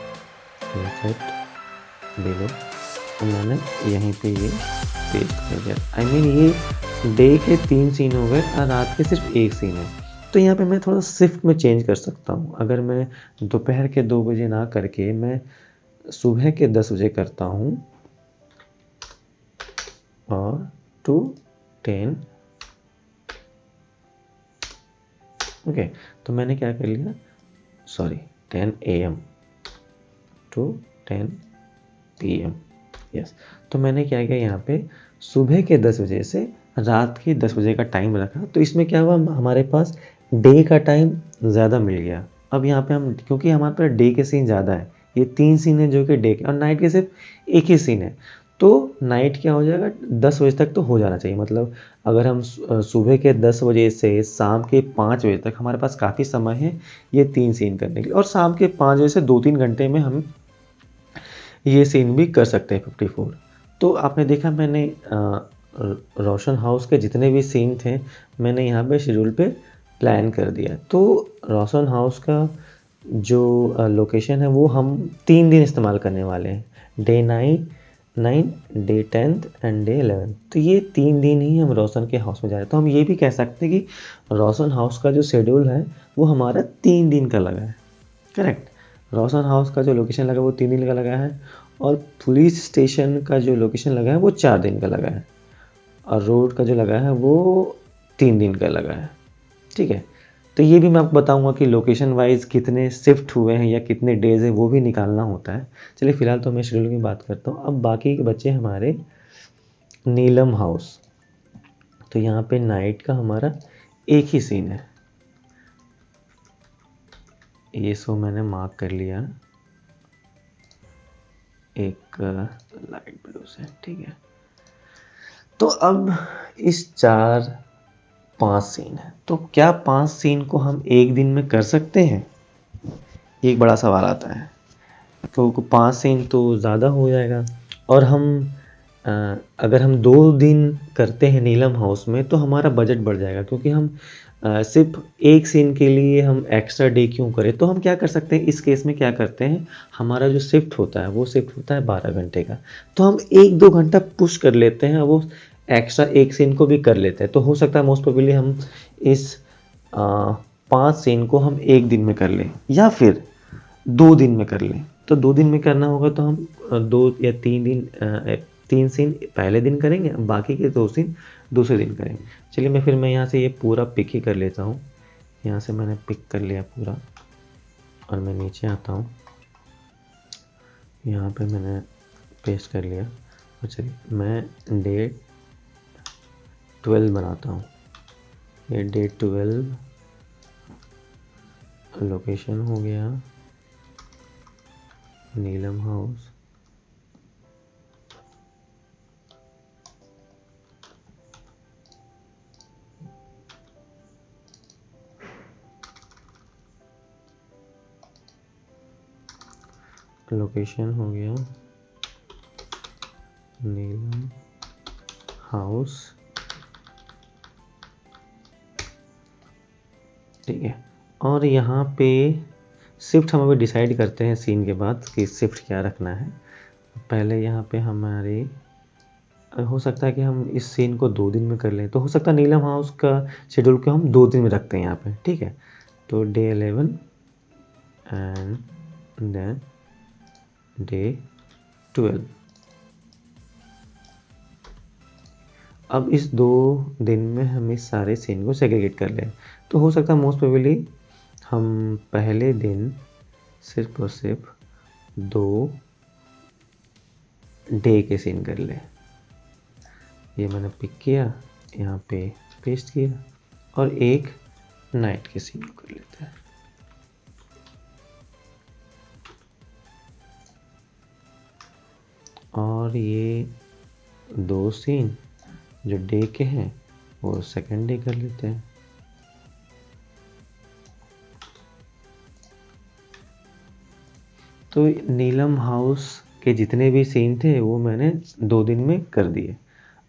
इंसर्ट बिलो और मैंने यहीं पे ये पेस्ट कर दिया। आई मीन ये डे के 3 सीन हो गए और रात के सिर्फ 1 सीन है। तो यहाँ पे मैं थोड़ा शिफ्ट में चेंज कर सकता हूँ। अगर मैं दोपहर के 2 बजे ना करके मैं सुबह के 10 बजे करता हूँ और 2 10 ओके। तो मैंने क्या कर लिया, 10 AM to 10 PM। यस, तो मैंने क्या किया, यहाँ पे सुबह के 10 बजे से रात के 10 बजे का टाइम रखा। तो इसमें क्या हुआ, हमारे पास डे का टाइम ज़्यादा मिल गया। अब यहाँ पे हम, क्योंकि हमारे पास डे के सीन ज़्यादा है, ये 3 सीन है जो कि डे के, और नाइट के सिर्फ 1 ही सीन है। तो नाइट क्या हो जाएगा, 10 बजे तक तो हो जाना चाहिए। मतलब अगर हम सुबह के 10 बजे से शाम के 5 बजे तक हमारे पास काफ़ी समय है ये 3 सीन करने के लिए। और शाम के 5 बजे से 2-3 घंटे में हम ये सीन भी कर सकते हैं 54। तो आपने देखा मैंने रोशन हाउस के जितने भी सीन थे मैंने यहाँ पे शेड्यूल पे प्लान कर दिया। तो रोशन हाउस का जो लोकेशन है वो हम 3 दिन इस्तेमाल करने वाले हैं, डे 9, डे 10 एंड डे 11। तो ये 3 दिन ही हम रोशन के हाउस में जा रहे हैं। तो हम ये भी कह सकते हैं कि रोशन हाउस का जो शेड्यूल है वो हमारा 3 दिन का लगा है, करेक्ट। रोशन हाउस का जो लोकेशन लगा वो 3 दिन का लगा है, और पुलिस स्टेशन का जो लोकेशन लगा है वो 4 दिन का लगा है, और रोड का जो लगा है वो 3 दिन का लगा है। ठीक है, तो ये भी मैं आपको बताऊंगा कि लोकेशन वाइज कितने शिफ्ट हुए हैं या कितने डेज है वो भी निकालना होता है। चलिए फिलहाल तो मैं शेड्यूल की बात करता हूँ। अब बाकी के बच्चे हमारे नीलम हाउस। तो यहाँ पे नाइट का हमारा एक ही सीन है, ये सो मैंने मार्क कर लिया एक लाइट ब्लू से। ठीक है, तो अब इस 4-5 सीन है, तो क्या 5 सीन को हम एक दिन में कर सकते हैं, ये एक बड़ा सवाल आता है। तो 5 सीन तो ज़्यादा हो जाएगा, और हम अ, अगर हम 2 दिन करते हैं नीलम हाउस में तो हमारा बजट बढ़ जाएगा, क्योंकि हम सिर्फ एक सीन के लिए हम एक्स्ट्रा डे क्यों करें। तो हम क्या कर सकते हैं, इस केस में क्या करते हैं, हमारा जो शिफ्ट होता है वो शिफ्ट होता है 12 घंटे का, तो हम 1-2 घंटा पुश कर लेते हैं, वो एक्स्ट्रा एक सीन को भी कर लेते हैं। तो हो सकता है मोस्ट प्रोबेबली हम इस 5 सीन को हम एक दिन में कर लें, या फिर 2 दिन में कर लें। तो 2 दिन में करना होगा तो हम 2 या 3 दिन 3 सीन पहले दिन करेंगे, बाकी के 2 सीन दूसरे दिन करेंगे। चलिए मैं यहाँ से ये पूरा पिक ही कर लेता हूँ। यहाँ से मैंने पिक कर लिया पूरा, और मैं नीचे आता हूँ, यहाँ पे मैंने पेस्ट कर लिया। और चलिए मैं डे 12 बनाता हूँ। ये डे 12 लोकेशन हो गया नीलम हाउस। लोकेशन हो गया नीलम हाउस। ठीक है, और यहाँ पे शिफ्ट हम अभी डिसाइड करते हैं सीन के बाद कि शिफ्ट क्या रखना है। पहले यहाँ पे हमारे हो सकता है कि हम इस सीन को 2 दिन में कर लें, तो हो सकता है नीलम हाउस का शेड्यूल को हम 2 दिन में रखते हैं यहाँ पे। ठीक है, तो डे 11 एंड देन डे 12। अब इस 2 दिन में हम इस सारे सीन को सेग्रीगेट कर लें। तो हो सकता है मोस्ट प्रोबेबली हम पहले दिन सिर्फ और सिर्फ 2 डे के सीन कर लें। ये मैंने पिक किया, यहाँ पे पेस्ट किया, और एक नाइट के सीन कर लेते हैं। और ये 2 सीन जो डे के हैं वो सेकंड डे कर लेते हैं। तो नीलम हाउस के जितने भी सीन थे वो मैंने 2 दिन में कर दिए।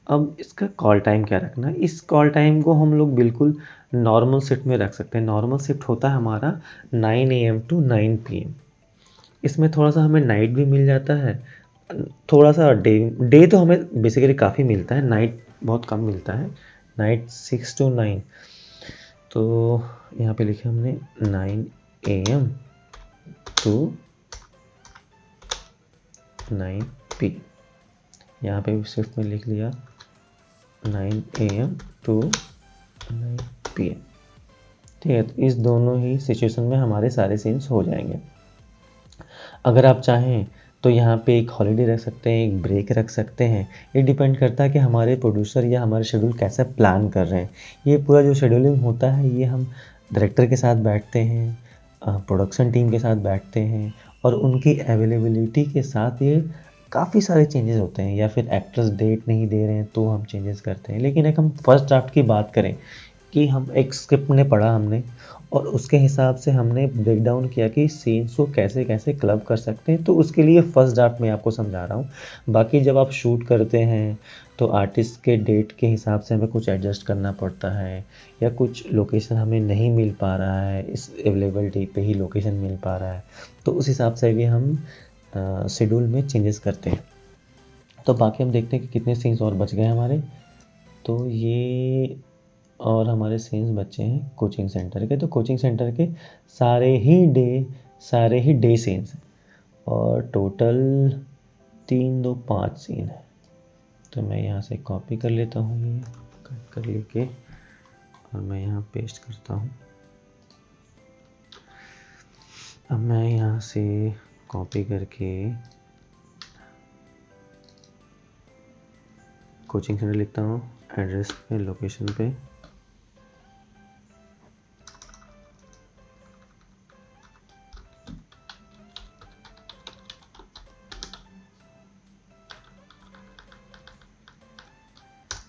अब इसका कॉल टाइम क्या रखना है, इस कॉल टाइम को हम लोग बिल्कुल नॉर्मल शिफ्ट में रख सकते हैं। नॉर्मल शिफ्ट होता है हमारा 9 AM to 9 PM। इसमें थोड़ा सा हमें नाइट भी मिल जाता है, थोड़ा सा डे तो हमें बेसिकली काफ़ी मिलता है, नाइट बहुत कम मिलता है। नाइट 6 to 9, तो यहाँ पे लिखे हमने 9 AM to 9 PM। यहाँ पे भी शिफ्ट में लिख लिया 9 AM to 9 PM। ठीक है, तो इस दोनों ही सिचुएशन में हमारे सारे सीन्स हो जाएंगे। अगर आप चाहें तो यहाँ पे एक हॉलीडे रख सकते हैं, एक ब्रेक रख सकते हैं। ये डिपेंड करता है कि हमारे प्रोड्यूसर या हमारे शेड्यूल कैसे प्लान कर रहे हैं। ये पूरा जो शेड्यूलिंग होता है ये हम डायरेक्टर के साथ बैठते हैं, प्रोडक्शन टीम के साथ बैठते हैं, और उनकी अवेलेबिलिटी के साथ ये काफ़ी सारे चेंजेस होते हैं। या फिर एक्टर्स डेट नहीं दे रहे हैं तो हम चेंजेस करते हैं। लेकिन एक हम फर्स्ट ड्राफ्ट की बात करें कि हम एक स्क्रिप्ट ने पढ़ा हमने, और उसके हिसाब से हमने ब्रेक डाउन किया कि सीन्स को कैसे कैसे क्लब कर सकते हैं, तो उसके लिए फर्स्ट ड्राफ्ट में आपको समझा रहा हूँ। बाकी जब आप शूट करते हैं तो आर्टिस्ट के डेट के हिसाब से हमें कुछ एडजस्ट करना पड़ता है, या कुछ लोकेशन हमें नहीं मिल पा रहा है, इस अवेलेबिलिटी पे ही लोकेशन मिल पा रहा है, तो उस हिसाब से भी हम शेड्यूल में चेंजेस करते हैं। तो बाकी हम देखते हैं कि कितने सीन्स और बच गए हमारे। तो ये और हमारे सीन्स बच्चे हैं कोचिंग सेंटर के। तो कोचिंग सेंटर के सारे ही डे सारे ही डे सीन्स हैं और टोटल 3 2 5 सीन है। तो मैं यहाँ से कॉपी कर लेता हूँ, ये कट कर लेके और मैं यहाँ पेस्ट करता हूँ। अब मैं यहाँ से कॉपी करके कोचिंग सेंटर लिखता हूँ, एड्रेस पे, लोकेशन पे,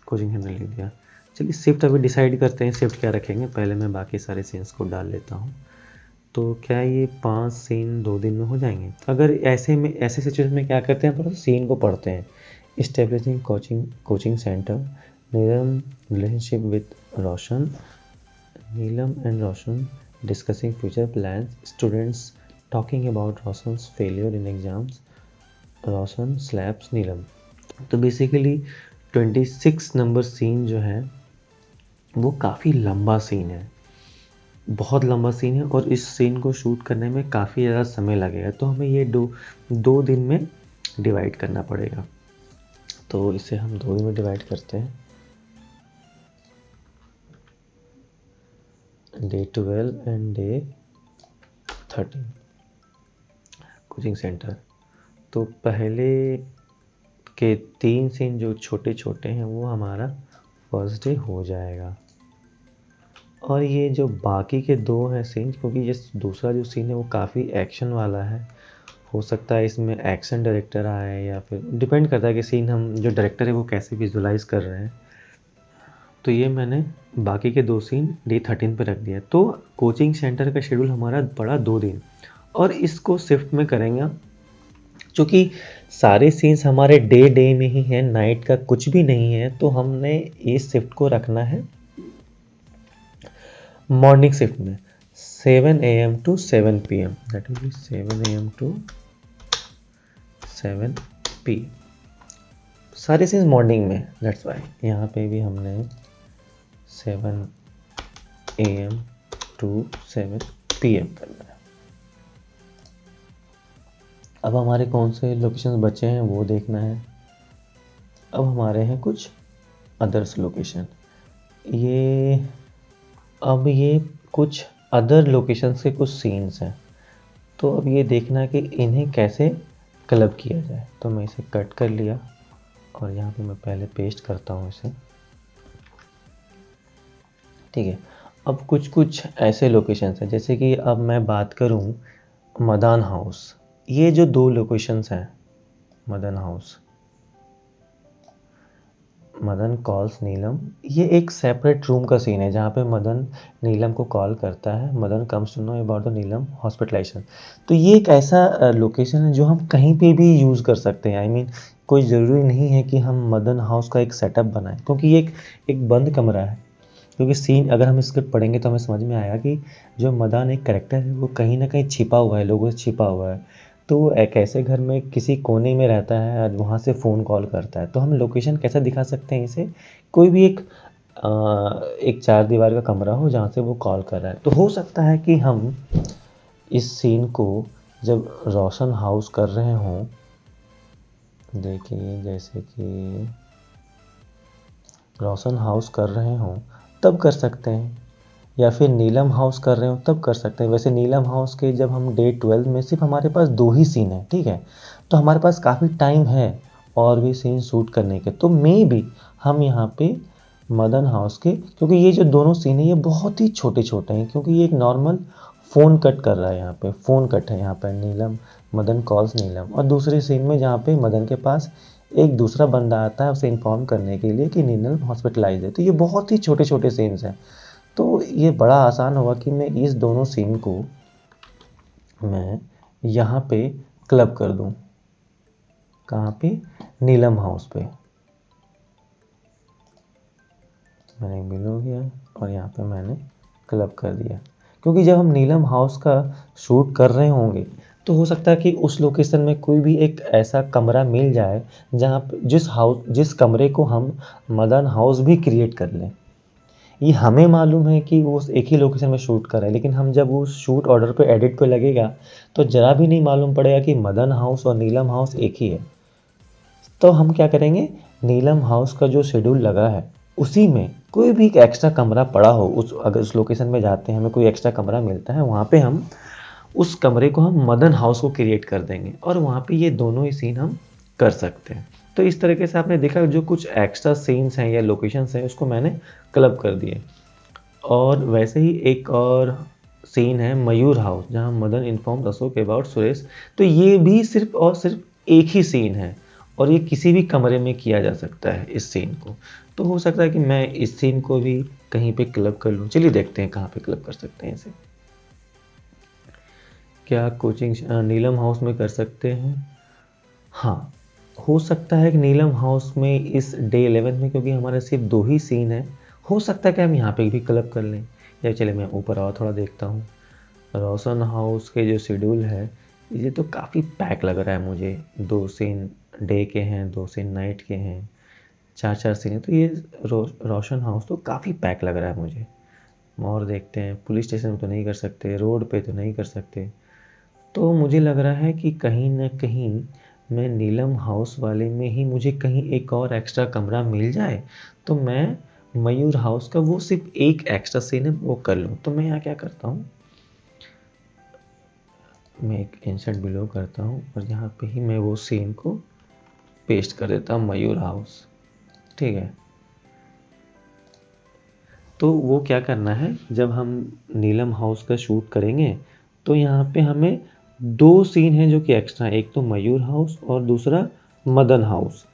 कोचिंग सेंटर लिख दिया। चलिए शिफ्ट अभी डिसाइड करते हैं, शिफ्ट क्या रखेंगे। पहले मैं बाकी सारे सीन्स को डाल लेता हूँ। तो क्या ये 5 सीन 2 दिन में हो जाएंगे? अगर ऐसे सिचुएशन में क्या करते हैं, थोड़ा सीन को पढ़ते हैं। Establishing coaching centre, Neelam relationship with Roshan, Neelam and Roshan discussing future plans, students talking about Roshan's failure in exams, Roshan slaps Neelam. तो बेसिकली 26 नंबर सीन जो है वो काफ़ी लंबा सीन है, बहुत लंबा सीन है और इस सीन को शूट करने में काफ़ी ज़्यादा समय लगेगा। तो हमें ये दो दिन में डिवाइड करना पड़ेगा। तो इसे हम 2 दिन में डिवाइड करते हैं। Day 12 and day 13 coaching centre. तो पहले के 3 सीन जो छोटे छोटे हैं वो हमारा फर्स्ट डे हो जाएगा। और ये जो बाकी के 2 हैं सीन, क्योंकि ये दूसरा जो सीन है वो काफ़ी एक्शन वाला है, हो सकता है इसमें एक्शन डायरेक्टर आए या फिर डिपेंड करता है कि सीन हम जो डायरेक्टर है वो कैसे विजुलाइज कर रहे हैं। तो ये मैंने बाकी के 2 सीन डे 13 पे रख दिया। तो कोचिंग सेंटर का शेड्यूल हमारा पड़ा 2 दिन और इसको शिफ्ट में करेंगे। क्योंकि सारे सीन्स हमारे डे में ही हैं, नाइट का कुछ भी नहीं है, तो हमने इस शिफ्ट को रखना है मॉर्निंग शिफ्ट में 7 AM to 7 PM, that will be 7 AM to 7 PM। सारे सीन्स मॉर्निंग में, दैट्स वाई यहाँ पे भी हमने 7 AM to 7 PM करना है। अब हमारे कौन से लोकेशंस बचे हैं वो देखना है। अब हमारे हैं कुछ अदर्स लोकेशन। ये कुछ अदर लोकेशंस के कुछ सीन्स हैं। तो अब ये देखना कि इन्हें कैसे क्लब किया जाए। तो मैं इसे कट कर लिया और यहाँ पे मैं पहले पेस्ट करता हूँ इसे, ठीक है। अब कुछ ऐसे लोकेशंस हैं, जैसे कि अब मैं बात करूँ मदान हाउस। ये जो 2 लोकेशंस हैं, मदन हाउस, मदन कॉल्स नीलम, ये एक सेपरेट रूम का सीन है जहाँ पे मदन नीलम को कॉल करता है। Madan comes to know about the Neelam hospitalisation. तो ये एक ऐसा लोकेशन है जो हम कहीं पे भी यूज़ कर सकते हैं। आई मीन कोई ज़रूरी नहीं है कि हम मदन हाउस का एक सेटअप बनाएं, क्योंकि ये एक बंद कमरा है। क्योंकि सीन अगर हम स्क्रिप्ट पढ़ेंगे तो हमें समझ में आएगा कि जो मदान एक कैरेक्टर है वो कहीं ना कहीं छिपा हुआ है, लोगों से छिपा हुआ है। तो एक ऐसे घर में किसी कोने में रहता है और वहाँ से फ़ोन कॉल करता है। तो हम लोकेशन कैसे दिखा सकते हैं इसे? कोई भी एक 4 दीवार का कमरा हो जहाँ से वो कॉल कर रहा है। तो हो सकता है कि हम इस सीन को जब रोशन हाउस कर रहे हों, देखिए जैसे कि रोशन हाउस कर रहे हों तब कर सकते हैं, या फिर नीलम हाउस कर रहे हो तब कर सकते हैं। वैसे नीलम हाउस के जब हम डे 12 में सिर्फ हमारे पास 2 ही सीन है, ठीक है। तो हमारे पास काफ़ी टाइम है और भी सीन शूट करने के। तो मे भी हम यहाँ पे मदन हाउस के, क्योंकि ये जो दोनों सीन है ये बहुत ही छोटे छोटे हैं, क्योंकि ये एक नॉर्मल फ़ोन कट कर रहा है, यहाँ पे फ़ोन कट है, यहाँ पर नीलम, मदन कॉल्स नीलम। और दूसरे सीन में जहाँ पे मदन के पास एक दूसरा बंदा आता है उसे इन्फॉर्म करने के लिए कि नीलम हॉस्पिटलाइज है। तो ये बहुत ही छोटे छोटे सीन्स हैं। तो ये बड़ा आसान होगा कि मैं इस दोनों सीन को मैं यहाँ पे क्लब कर दूँ। कहाँ पे? नीलम हाउस पे। मैंने बिलो किया और यहाँ पे मैंने क्लब कर दिया, क्योंकि जब हम नीलम हाउस का शूट कर रहे होंगे तो हो सकता है कि उस लोकेशन में कोई भी एक ऐसा कमरा मिल जाए जहाँ जिस कमरे को हम मदन हाउस भी क्रिएट कर लें। ये हमें मालूम है कि वो एक ही लोकेशन में शूट कर रहा है, लेकिन हम जब वो शूट ऑर्डर पे एडिट पे लगेगा तो ज़रा भी नहीं मालूम पड़ेगा कि मदन हाउस और नीलम हाउस एक ही है। तो हम क्या करेंगे, नीलम हाउस का जो शेड्यूल लगा है उसी में कोई भी एक एक्स्ट्रा कमरा पड़ा हो, उस अगर उस लोकेशन में जाते हैं हमें कोई एक्स्ट्रा कमरा मिलता है, वहाँ पे हम उस कमरे को हम मदन हाउस को क्रिएट कर देंगे और वहाँ पे ये दोनों ही सीन हम कर सकते हैं। तो इस तरीके से आपने देखा जो कुछ एक्स्ट्रा सीन्स हैं या लोकेशंस हैं उसको मैंने क्लब कर दिए। और वैसे ही एक और सीन है मयूर हाउस, जहाँ मदन इन्फॉर्म्ड अशोक अबाउट सुरेश। तो ये भी सिर्फ और सिर्फ एक ही सीन है और ये किसी भी कमरे में किया जा सकता है इस सीन को। तो हो सकता है कि मैं इस सीन को भी कहीं पे क्लब कर लूँ। चलिए देखते हैं कहाँ पे क्लब कर सकते हैं इसे। क्या कोचिंग नीलम हाउस में कर सकते हैं? हाँ, हो सकता है कि नीलम हाउस में इस डे 11 में, क्योंकि हमारे सिर्फ 2 ही सीन है, हो सकता है कि हम यहाँ पे भी क्लब कर लें। या चलिए मैं ऊपर और थोड़ा देखता हूँ। रोशन हाउस के जो शेड्यूल है ये तो काफ़ी पैक लग रहा है मुझे। 2 सीन डे के हैं, 2 सीन नाइट के हैं, 4-4 सीन है, तो ये रोशन हाउस तो काफ़ी पैक लग रहा है मुझे। और देखते हैं, पुलिस स्टेशन में तो नहीं कर सकते, रोड पे तो नहीं कर सकते। तो मुझे लग रहा है कि कहीं न कहीं मैं नीलम हाउस वाले में ही मुझे कहीं एक और एक्स्ट्रा कमरा मिल जाए तो मैं मयूर हाउस का वो सिर्फ एक एक्स्ट्रा सीन है वो कर लूँ। तो मैं यहाँ क्या करता हूँ, मैं एक इंसर्ट बिलो करता हूँ और यहाँ पे ही मैं वो सीन को पेस्ट कर देता हूँ, मयूर हाउस। ठीक है, तो वो क्या करना है, जब हम नीलम हाउस का शूट करेंगे तो यहाँ पे हमें 2 सीन हैं जो कि एक्स्ट्रा, एक तो मयूर हाउस और दूसरा मदन हाउस।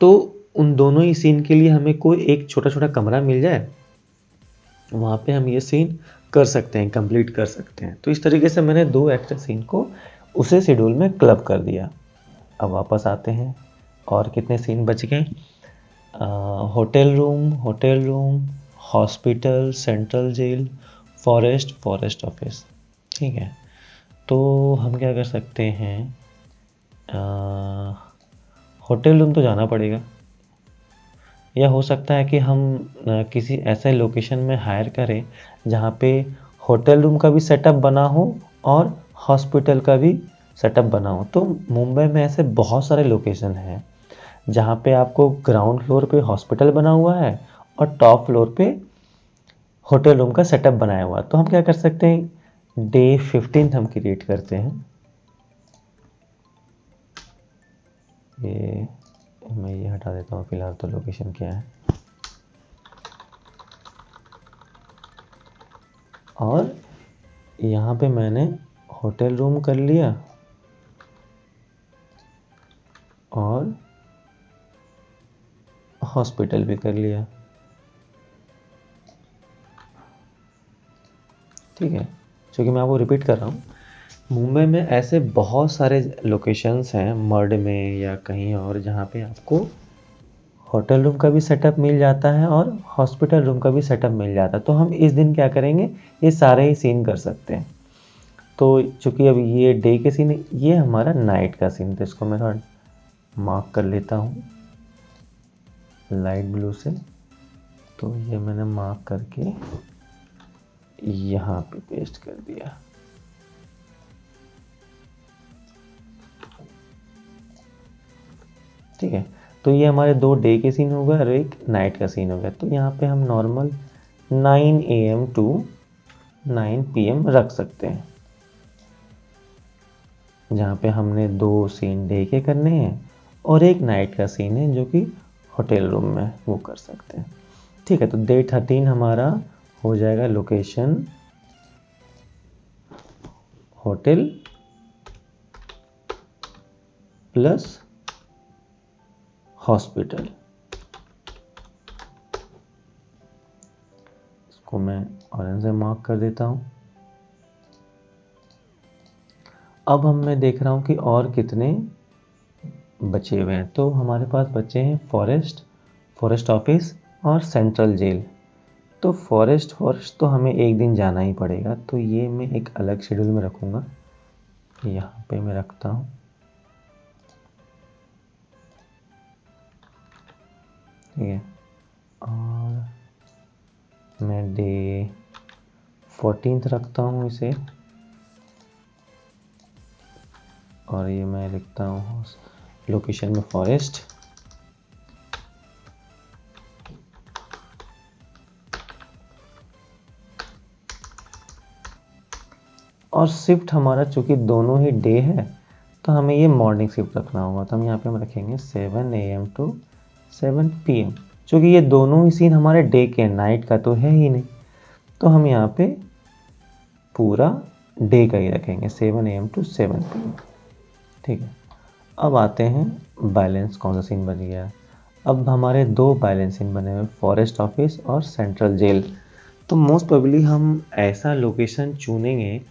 तो उन दोनों ही सीन के लिए हमें कोई एक छोटा छोटा कमरा मिल जाए, वहाँ पे हम ये सीन कर सकते हैं, कंप्लीट कर सकते हैं। तो इस तरीके से मैंने 2 एक्स्ट्रा सीन को उसे शेड्यूल में क्लब कर दिया। अब वापस आते हैं, और कितने सीन बच गए? Hotel room, hospital, central jail, forest office. ठीक है, तो हम क्या कर सकते हैं, होटल रूम तो जाना पड़ेगा, या हो सकता है कि हम किसी ऐसे लोकेशन में हायर करें जहाँ पे होटल रूम का भी सेटअप बना हो और हॉस्पिटल का भी सेटअप बना हो। तो मुंबई में ऐसे बहुत सारे लोकेशन हैं जहाँ पे आपको ग्राउंड फ्लोर पे हॉस्पिटल बना हुआ है और टॉप फ्लोर पे होटल रूम का सेटअप बनाया हुआ है। तो हम क्या कर सकते हैं, डे 15 हम क्रिएट करते हैं। ये मैं ये हटा देता हूँ फिलहाल, तो लोकेशन क्या है, और यहाँ पे मैंने होटल रूम कर लिया और हॉस्पिटल भी कर लिया। ठीक है, क्योंकि मैं आपको रिपीट कर रहा हूँ, मुंबई में ऐसे बहुत सारे लोकेशंस हैं मर्ड में या कहीं और जहाँ पे आपको होटल रूम का भी सेटअप मिल जाता है और हॉस्पिटल रूम का भी सेटअप मिल जाता है। तो हम इस दिन क्या करेंगे, ये सारे ही सीन कर सकते हैं। तो चूँकि अब ये डे के सीन, ये हमारा नाइट का सीन, तो इसको मैं थोड़ा मार्क कर लेता हूँ लाइट ब्लू से। तो ये मैंने मार्क करके यहाँ पे पेस्ट कर दिया। ठीक है, तो ये हमारे 2 डे के सीन हो गए और एक नाइट का सीन हो गया। तो यहाँ पे हम नॉर्मल 9 AM टू 9 PM रख सकते हैं, जहाँ पे हमने 2 सीन डे के करने हैं और एक नाइट का सीन है जो कि होटल रूम में वो कर सकते हैं। ठीक है, तो डे 13 हमारा हो जाएगा लोकेशन होटल प्लस हॉस्पिटल। इसको मैं ऑरेंज से मार्क कर देता हूँ। अब मैं देख रहा हूँ कि और कितने बचे हुए हैं। तो हमारे पास बचे हैं फॉरेस्ट ऑफिस और सेंट्रल जेल। तो फॉरेस्ट तो हमें एक दिन जाना ही पड़ेगा, तो ये मैं एक अलग शेड्यूल में रखूँगा। यहाँ पे मैं रखता हूँ। ठीक है, और मैं डे 14 रखता हूँ इसे, और ये मैं लिखता हूँ लोकेशन में फॉरेस्ट। और शिफ्ट हमारा चूँकि दोनों ही डे है तो हमें ये मॉर्निंग शिफ्ट रखना होगा, तो हम यहाँ पे हम रखेंगे 7 AM to 7 PM। चूँकि ये दोनों ही सीन हमारे डे के, नाइट का तो है ही नहीं, तो हम यहाँ पे पूरा डे का ही रखेंगे 7 AM to 7 PM। ठीक है, अब आते हैं बैलेंस कौन सा सीन बन गया। अब हमारे दो बैलेंस सीन बने हुए, फॉरेस्ट ऑफिस और सेंट्रल जेल। तो मोस्ट प्रोबेबली हम ऐसा लोकेशन चुनेंगे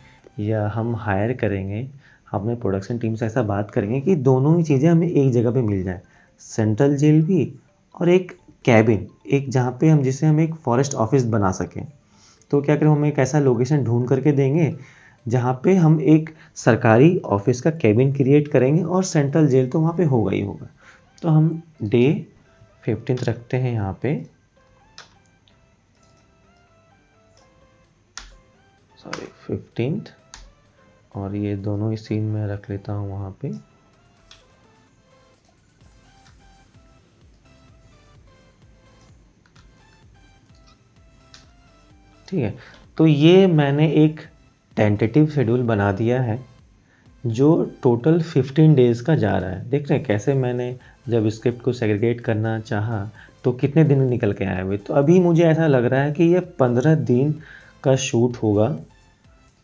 या हम हायर करेंगे, अपने प्रोडक्शन टीम से ऐसा बात करेंगे कि दोनों ही चीज़ें हमें एक जगह पे मिल जाए, सेंट्रल जेल भी और एक कैबिन, एक जहाँ पे जिसे हम एक फॉरेस्ट ऑफिस बना सकें। तो क्या करें, हम एक ऐसा लोकेशन ढूंढ करके देंगे जहाँ पे हम एक सरकारी ऑफिस का कैबिन क्रिएट करेंगे, और सेंट्रल जेल तो वहाँ पे होगा ही होगा। तो हम डे 15 रखते हैं यहाँ पे, सॉरी 15, और ये दोनों ही सीन में रख लेता हूँ वहाँ पे। ठीक है, तो ये मैंने एक टेंटेटिव शेड्यूल बना दिया है जो टोटल 15 डेज़ का जा रहा है। देख रहे हैं कैसे मैंने जब स्क्रिप्ट को सेग्रीगेट करना चाहा तो कितने दिन निकल के आए हुए। तो अभी मुझे ऐसा लग रहा है कि ये 15 दिन का शूट होगा,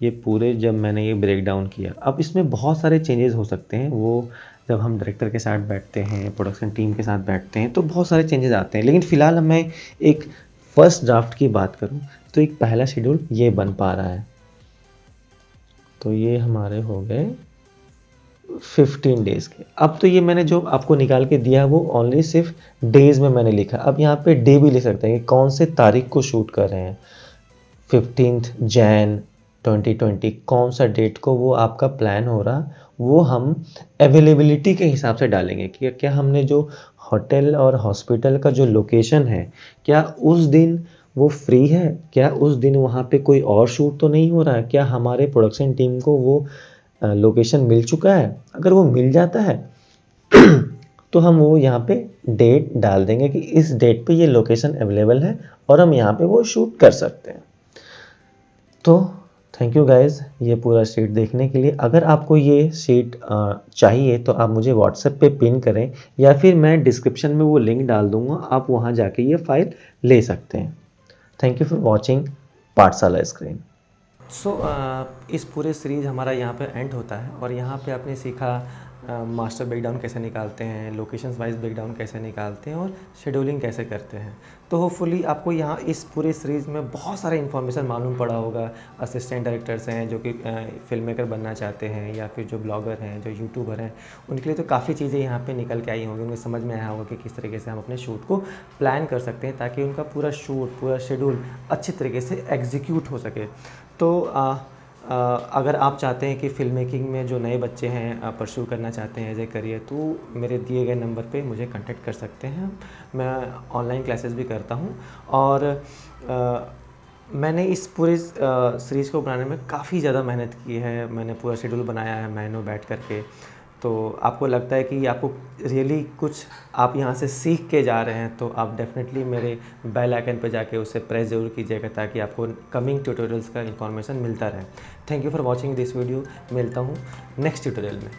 ये पूरे जब मैंने ये ब्रेक डाउन किया। अब इसमें बहुत सारे चेंजेस हो सकते हैं, वो जब हम डायरेक्टर के साथ बैठते हैं, प्रोडक्शन टीम के साथ बैठते हैं, तो बहुत सारे चेंजेस आते हैं। लेकिन फ़िलहाल मैं एक फर्स्ट ड्राफ्ट की बात करूं तो एक पहला शेड्यूल ये बन पा रहा है। तो ये हमारे हो गए 15 डेज़ के। अब तो ये मैंने जो आपको निकाल के दिया वो ओनली सिर्फ डेज़ में मैंने लिखा। अब यहाँ पे डे भी लिख सकते हैं कि कौन से तारीख को शूट कर रहे हैं, 15 जैन 2020, कौन सा डेट को वो आपका प्लान हो रहा, वो हम अवेलेबिलिटी के हिसाब से डालेंगे कि क्या हमने जो होटल और हॉस्पिटल का जो लोकेशन है, क्या उस दिन वो फ्री है, क्या उस दिन वहाँ पे कोई और शूट तो नहीं हो रहा है, क्या हमारे प्रोडक्शन टीम को वो लोकेशन मिल चुका है। अगर वो मिल जाता है तो हम वो यहाँ पे डेट डाल देंगे कि इस डेट पे ये लोकेशन अवेलेबल है और हम यहाँ पे वो शूट कर सकते हैं। तो थैंक यू गाइज़ ये पूरा शीट देखने के लिए। अगर आपको ये शीट चाहिए तो आप मुझे व्हाट्सएप पे पिन करें, या फिर मैं डिस्क्रिप्शन में वो लिंक डाल दूँगा, आप वहाँ जाके ये फाइल ले सकते हैं। थैंक यू फॉर वॉचिंग पाठशाला स्क्रीन। सो इस पूरे सीरीज़ हमारा यहाँ पे एंड होता है, और यहाँ पे आपने सीखा मास्टर ब्रेकडाउन कैसे निकालते हैं, लोकेशंस वाइज ब्रेकडाउन कैसे निकालते हैं, और शेड्यूलिंग कैसे करते हैं। तो होपफुली आपको यहाँ इस पूरे सीरीज़ में बहुत सारा इन्फॉर्मेशन मालूम पड़ा होगा। असिस्टेंट डायरेक्टर्स हैं जो कि फिल्म मेकर बनना चाहते हैं, या फिर जो ब्लॉगर हैं, जो यूट्यूबर हैं, उनके लिए तो काफ़ी चीज़ें यहाँ पे निकल के आई होंगी। उन्हें समझ में आया होगा कि किस तरीके से हम अपने शूट को प्लान कर सकते हैं ताकि उनका पूरा शूट, पूरा शेड्यूल अच्छे तरीके से एग्जीक्यूट हो सके। तो अगर आप चाहते हैं कि फ़िल्म मेकिंग में जो नए बच्चे हैं परस्यू करना चाहते हैं एज ए करियर, तो मेरे दिए गए नंबर पे मुझे कांटेक्ट कर सकते हैं। मैं ऑनलाइन क्लासेस भी करता हूँ, और मैंने इस पूरे सीरीज़ को बनाने में काफ़ी ज़्यादा मेहनत की है। मैंने पूरा शेड्यूल बनाया है महीनों बैठ कर के। तो आपको लगता है कि आपको रियली कुछ आप यहाँ से सीख के जा रहे हैं, तो आप डेफिनेटली मेरे बेल आइकन पर जाके उसे प्रेस ज़रूर कीजिएगा ताकि आपको कमिंग ट्यूटोरियल्स का इन्फॉर्मेशन मिलता रहे। Thank you for watching this video. मिलता हूँ नेक्स्ट ट्यूटोरियल में।